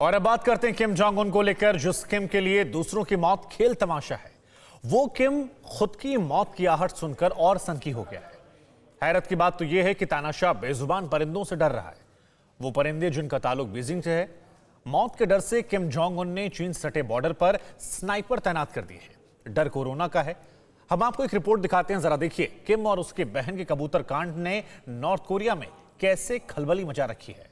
और अब बात करते हैं किम जोंग उन को लेकर, जिस किम के लिए दूसरों की मौत खेल तमाशा है। वो किम खुद की मौत की आहट सुनकर और सनकी हो गया है। हैरत की बात तो यह है कि तानाशाह बेजुबान परिंदों से डर रहा है। वो परिंदे जिनका ताल्लुक बीजिंग से है। मौत के डर से किम जोंग उन ने चीन से सटे बॉर्डर पर स्नाइपर तैनात कर दिए हैं। डर कोरोना का है। हम आपको एक रिपोर्ट दिखाते हैं, जरा देखिए किम और उसके बहन के कबूतर कांड ने नॉर्थ कोरिया में कैसे खलबली मचा रखी है।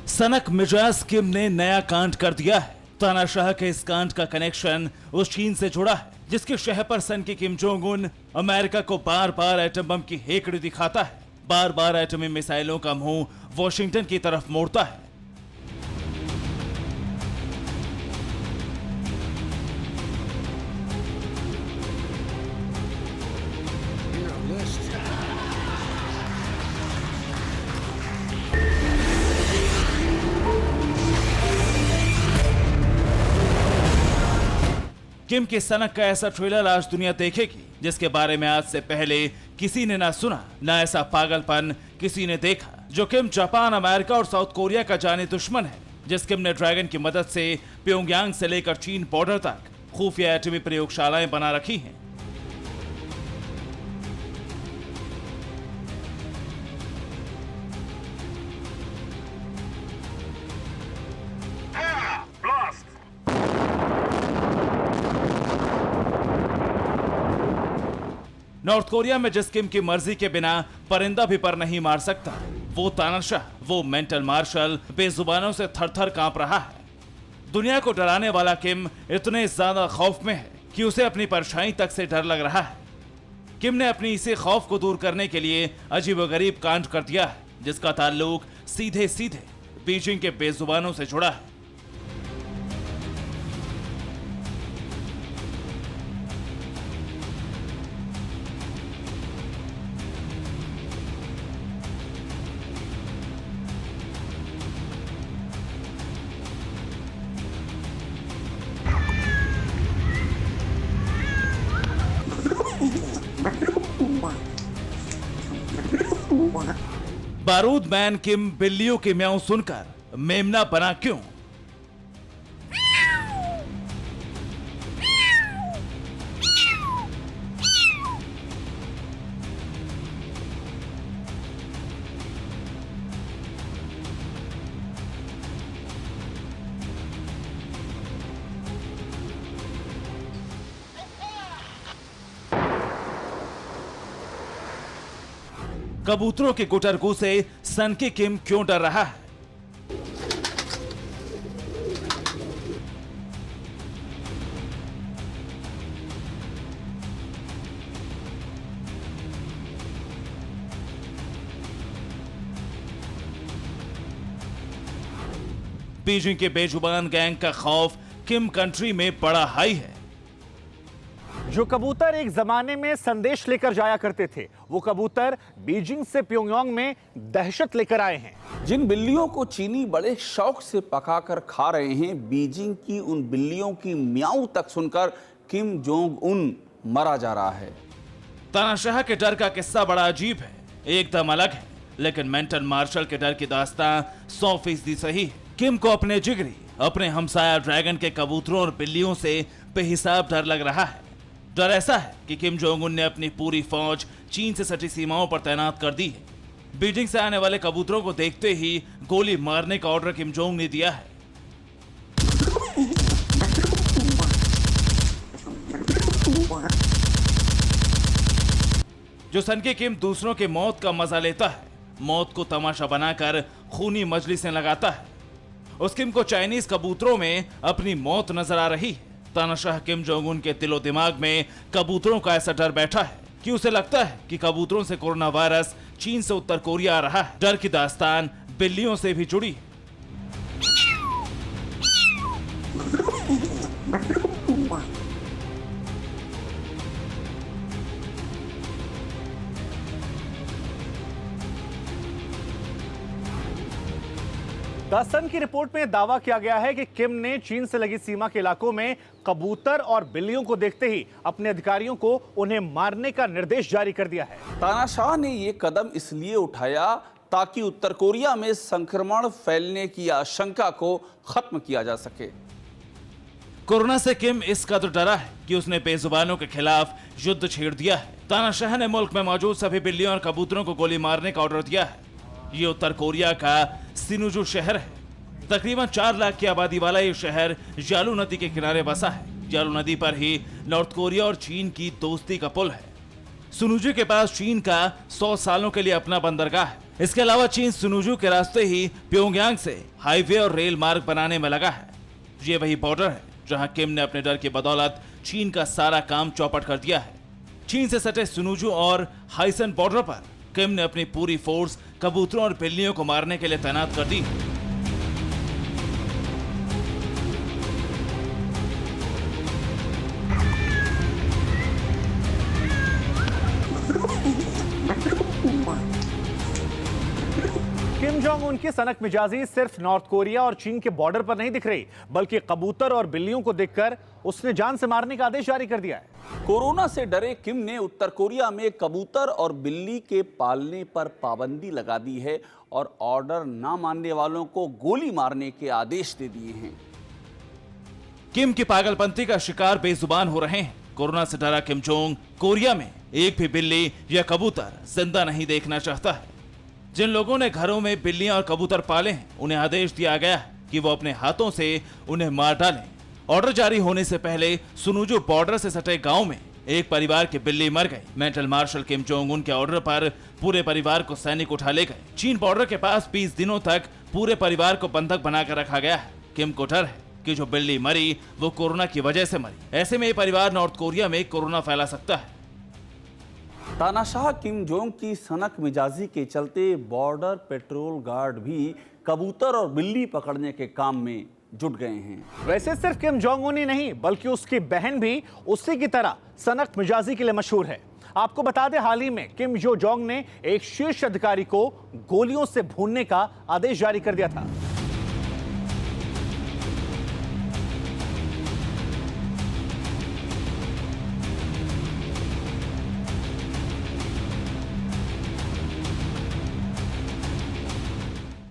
सनक मिजाज किम ने नया कांड कर दिया है। तानाशाह के इस कांड का कनेक्शन उस चीन से जुड़ा है जिसके शह पर सन के किम जोंग उन अमेरिका को बार बार एटम बम की हेकड़ी दिखाता है, बार बार एटमी मिसाइलों का मुंह वॉशिंगटन की तरफ मोड़ता है। किम की सनक का ऐसा ट्रेलर आज दुनिया देखेगी जिसके बारे में आज से पहले किसी ने ना सुना, ना ऐसा पागलपन किसी ने देखा। जो किम जापान, अमेरिका और साउथ कोरिया का जाने दुश्मन है, जिस किम ने ड्रैगन की मदद से प्योंगयांग से लेकर चीन बॉर्डर तक खुफिया एटमी प्रयोगशालाएं बना रखी हैं। नॉर्थ कोरिया में जिस किम की मर्जी के बिना परिंदा भी पर नहीं मार सकता, वो तानाशाह, वो मेंटल मार्शल बेजुबानों से थर-थर कांप रहा है। दुनिया को डराने वाला किम इतने ज्यादा खौफ में है कि उसे अपनी परछाई तक से डर लग रहा है। किम ने अपनी इसी खौफ को दूर करने के लिए अजीबोगरीब कांड कर दिया है, जिसका ताल्लुक सीधे सीधे बीजिंग के बेजुबानों से जुड़ा है। बारूद मैन किम बिल्लियों की म्याऊं सुनकर मेमना बना क्यों? कबूतरों के गुटरगू से सन के किम क्यों डर रहा है? बीजिंग के बेजुबान गैंग का खौफ किम कंट्री में बड़ा हाई है। जो कबूतर एक जमाने में संदेश लेकर जाया करते थे, वो कबूतर बीजिंग से प्योंगयांग में दहशत लेकर आए हैं। जिन बिल्लियों को चीनी बड़े शौक से पकाकर खा रहे हैं, बीजिंग की उन बिल्लियों की म्याऊं तक सुनकर किम जोंग उन मरा जा रहा है। तानाशाह के डर का किस्सा बड़ा अजीब है, एकदम अलग है, लेकिन मेंटल मार्शल के डर की दास्तां 100% सही है। किम को अपने जिगरी, अपने हमसाया ड्रैगन के कबूतरों और बिल्लियों से बेहिसाब डर लग रहा है। डर ऐसा है कि किम जोंग उन ने अपनी पूरी फौज चीन से सटी सीमाओं पर तैनात कर दी है। बीजिंग से आने वाले कबूतरों को देखते ही गोली मारने का ऑर्डर किम जोंग ने दिया है। जो सन के किम दूसरों के मौत का मजा लेता है, मौत को तमाशा बनाकर खूनी मजलिसें लगाता है, उस किम को चाइनीज कबूतरों में अपनी मौत नजर आ रही है। तानाशाह किम जोंग उन के दिलो दिमाग में कबूतरों का ऐसा डर बैठा है कि उसे लगता है कि कबूतरों से कोरोना वायरस चीन से उत्तर कोरिया आ रहा है। डर की दास्तान बिल्लियों से भी जुड़ी है। द सन की रिपोर्ट में दावा किया गया है कि किम ने चीन से लगी सीमा के इलाकों में कबूतर और बिल्लियों को देखते ही अपने अधिकारियों को उन्हें मारने का निर्देश जारी कर दिया है। तानाशाह ने ये कदम इसलिए उठाया ताकि उत्तर कोरिया में संक्रमण फैलने की आशंका को खत्म किया जा सके। कोरोना से किम इस कदर डरा है कि उसने बेजुबानों के खिलाफ युद्ध छेड़ दिया है। तानाशाह ने मुल्क में मौजूद सभी बिल्लियों और कबूतरों को गोली मारने का ऑर्डर दिया है। ये उत्तर कोरिया का सिनुजू शहर है। तकरीबन 4 लाख की आबादी वाला ये शहर यालू नदी के किनारे बसा है। यालू नदी पर ही नॉर्थ कोरिया और चीन की दोस्ती का पुल है। सुनुजू के पास चीन का 100 सालों के लिए अपना बंदरगाह है। इसके अलावा चीन सुनुजू के रास्ते ही प्योंगयांग से हाईवे और रेल मार्ग बनाने में लगा है। ये वही बॉर्डर है जहां किम ने अपने डर की बदौलत चीन का सारा काम चौपट कर दिया है। चीन से सटे सुनुजू और हाइसन बॉर्डर पर किम ने अपनी पूरी फोर्स कबूतरों और बिल्लियों को मारने के लिए तैनात कर दी। किम जोंग उन की सनक मिजाजी सिर्फ नॉर्थ कोरिया और चीन के बॉर्डर पर नहीं दिख रही, बल्कि कबूतर और बिल्लियों को देखकर उसने जान से मारने का आदेश जारी कर दिया है। कोरोना से डरे किम ने उत्तर कोरिया में कबूतर और बिल्ली के पालने पर पाबंदी लगा दी है और ऑर्डर ना मानने वालों को गोली मारने के आदेश दे दिए हैं। किम की पागलपंती का शिकार बेजुबान हो रहे हैं। कोरोना से डरा किम जोंग कोरिया में एक भी बिल्ली या कबूतर जिंदा नहीं देखना चाहता है। जिन लोगों ने घरों में बिल्लियां और कबूतर पाले हैं, उन्हें आदेश दिया गया है कि वो अपने हाथों से उन्हें मार डालें। ऑर्डर जारी होने से पहले सुनुजू बॉर्डर से सटे गांव में एक परिवार की बिल्ली मर गई। Mental martial Kim Jong Un के ऑर्डर पर पूरे परिवार को सैनिक उठा ले गए। चीन बॉर्डर के पास 20 दिनों तक पूरे परिवार को बंधक बनाकर रखा गया है। किम को डर है कि जो बिल्ली मरी वो कोरोना की वजह से मरी। ऐसे में ये परिवार नॉर्थ कोरिया में कोरोना फैला सकता है। तानाशाह किम जोंग की सनक मिजाजी के चलते बॉर्डर पेट्रोल गार्ड भी कबूतर और बिल्ली पकड़ने के काम में जुट गए हैं। वैसे सिर्फ किम जोंग उन ही नहीं, बल्कि उसकी बहन भी उसी की तरह सनक मिजाजी के लिए मशहूर है। आपको बता दें, हाल ही में किम जो जोंग ने एक शीर्ष अधिकारी को गोलियों से भूनने का आदेश जारी कर दिया था।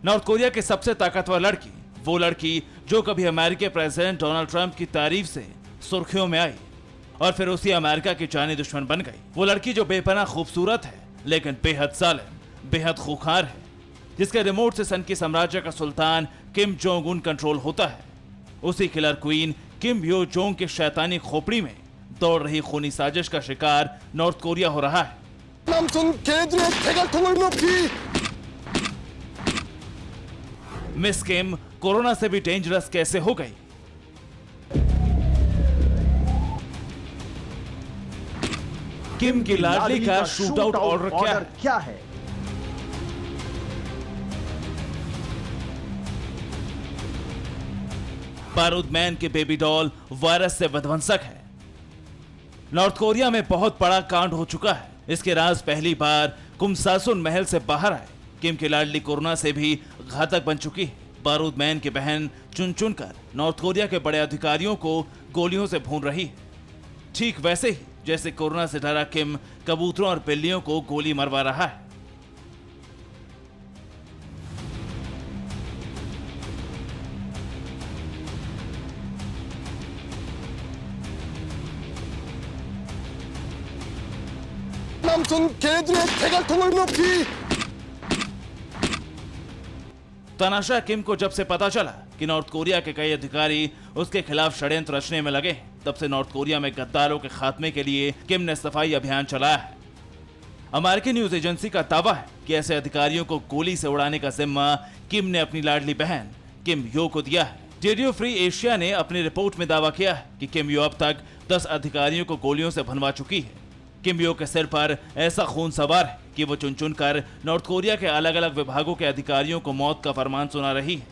नॉर्थ कोरिया की सबसे ताकतवर लड़की, वो लड़की जो कभी अमेरिकी प्रेसिडेंट डोनाल्ड ट्रंप की तारीफ से सुर्खियों में आई और फिर उसी अमेरिका की जानी दुश्मन बन गई। वो लड़की जो बेपनाह खूबसूरत है लेकिन बेहद जालिम, बेहद खूंखार है, जिसके रिमोट से सन की साम्राज्य का सुल्तान किम जोंग उन कंट्रोल होता है। उसी किलर क्वीन किम यो जोंग के शैतानी खोपड़ी में दौड़ रही खूनी साजिश का शिकार नॉर्थ कोरिया हो रहा है। मिस किम कोरोना से भी डेंजरस कैसे हो गई? किम की लाडली का शूट आउट ऑर्डर क्या है? बारूद मैन के बेबी डॉल वायरस से विध्वंसक है। नॉर्थ कोरिया में बहुत बड़ा कांड हो चुका है। इसके राज पहली बार कुमसासुन महल से बाहर आए। किम की लाडली कोरोना से भी घातक बन चुकी है। बारूद मैन की बहन चुन चुन कर नॉर्थ कोरिया के बड़े अधिकारियों को गोलियों से भून रही है, ठीक वैसे ही जैसे कोरोना से डरा किम कबूतरों और बिल्लियों को गोली मरवा रहा है। तानाशाह किम को जब से पता चला कि नॉर्थ कोरिया के कई अधिकारी उसके खिलाफ षड्यंत्र रचने में लगे, तब से नॉर्थ कोरिया में गद्दारों के खात्मे के लिए किम ने सफाई अभियान चलाया है। अमेरिकी न्यूज एजेंसी का दावा है कि ऐसे अधिकारियों को गोली से उड़ाने का जिम्मा किम ने अपनी लाडली बहन किम यो को दिया है। रेडियो फ्री एशिया ने अपनी रिपोर्ट में दावा किया है कि किम यो अब तक 10 अधिकारियों को गोलियों से भनवा चुकी है। किम यो के सिर पर ऐसा खून सवार है कि वो चुन चुन कर नॉर्थ कोरिया के अलग अलग विभागों के अधिकारियों को मौत का फरमान सुना रही है।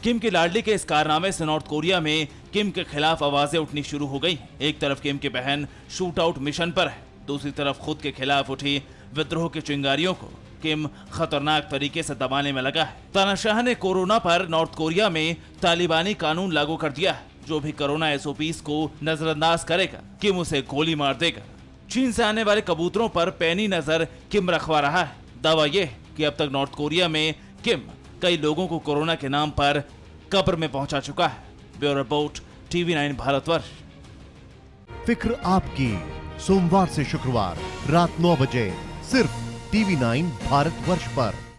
किम की लाडली के इस कारनामे से नॉर्थ कोरिया में किम के खिलाफ आवाजें उठनी शुरू हो गई। एक तरफ किम की बहन शूट आउट मिशन पर है, दूसरी तरफ खुद के खिलाफ उठी विद्रोह की चिंगारियों को किम खतरनाक तरीके से दबाने में लगा है। तानाशाह ने कोरोना पर नॉर्थ कोरिया में तालिबानी कानून लागू कर दिया है। जो भी कोरोना एसओपीज को नजरअंदाज करेगा, किम उसे गोली मार देगा। चीन से आने वाले कबूतरों पर पैनी नजर किम रखवा रहा है। दावा यह है कि अब तक नॉर्थ कोरिया में किम कई लोगों को कोरोना के नाम पर कब्र में पहुंचा चुका है। Bureau report, TV9 Bharatvarsh. फिक्र आपकी, सोमवार से शुक्रवार रात 9 बजे सिर्फ TV9 भारतवर्ष पर।